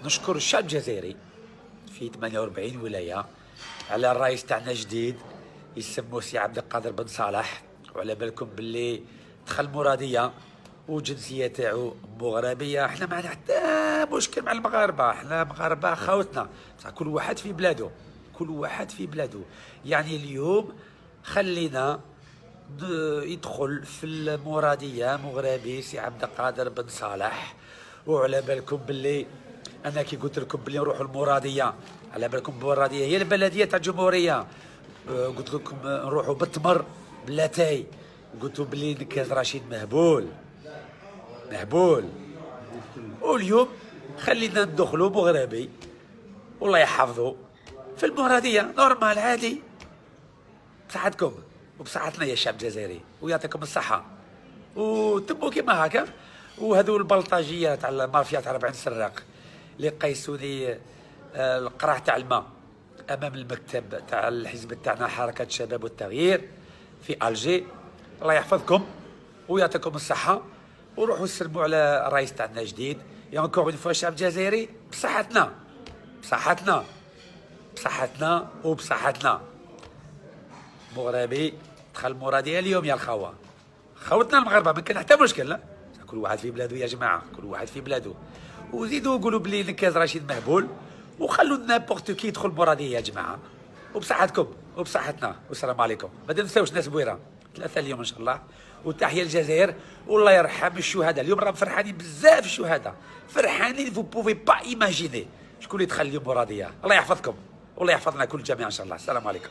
نشكر الشعب الجزائري في 48 ولايه على الرئيس تاعنا جديد يسموه سي عبد القادر بن صالح، وعلى بالكم باللي دخل مراديه وجنسيه تاعو مغربيه. احنا ما عندنا حتى مشكل مع المغاربه، احنا مغاربه خاوتنا، بصح كل واحد في بلاده، كل واحد في بلاده. يعني اليوم خلينا يدخل في المراديه مغربي سي عبد القادر بن صالح. وعلى بالكم باللي انا كي قلت لكم باللي نروحوا المراديه، على بالكم المراديه هي البلديه تاع الجمهوريه. قلت لكم نروحوا بالتمر بلاتاي، قلتوا باللي نكاز رشيد مهبول مهبول. واليوم خلينا ندخلوا مغربي والله يحفظه في المراديه نورمال عادي، بصحتكم وبصحتنا يا شعب الجزائري، ويعطيكم الصحه. وتبوا كيما هكا. وهذو البلطاجيه تاع المافيا تاع 40 سراق اللي قيسوا لي القرع تاع الماء امام المكتب تاع الحزب تاعنا حركه الشباب والتغيير في الجي، الله يحفظكم ويعطيكم الصحه. وروحوا سلموا على الرئيس تاعنا جديد. يا انكور اون فوا الشعب الجزائري بصحتنا بصحتنا بصحتنا وبصحتنا. مغربي دخل مراديه اليوم يا الخوه، خوتنا المغاربه ما كان حتى مشكل، لا كل واحد في بلاده يا جماعه، كل واحد في بلاده. وزيدوا قولوا بلي نكاز رشيد مهبول، وخلوا نابورت كي يدخل مراديه يا جماعه. وبصحتكم وبصحتنا والسلام عليكم. ما تنساوش ناس بويره 3 اليوم ان شاء الله. وتحيه للجزائر والله يرحم الشهداء. اليوم راهم فرحانين بزاف الشهداء، فرحانين فو بوفي با ايماجيني شكون اللي دخل اليوم مراديه. الله يحفظكم والله يحفظنا كل جميع ان شاء الله. السلام عليكم.